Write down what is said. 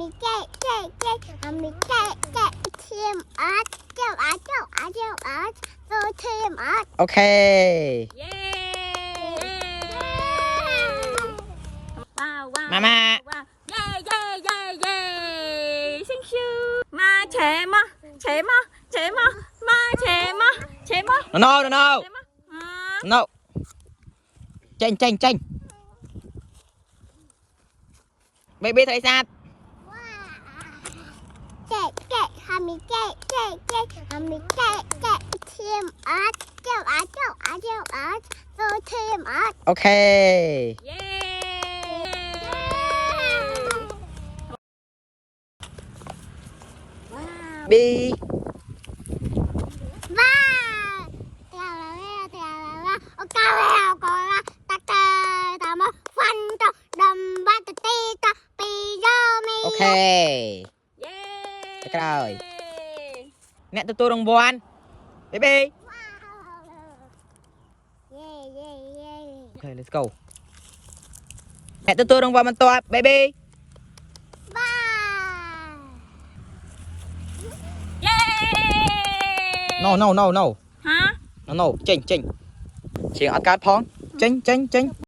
mi chạy thêm ớt châu ớt tôi thêm ớt ok mama Thank you ma trẻ mà no no chanh baby thấy sao chạy mi chạy thêm ớt châu ớt tôi thêm ớt ok bi ok cái rồi nè tôi đồng bọn baby ok let's go nè tôi đồng bọn mình to baby no hả no chinh chinh chuyện ở cát phong chinh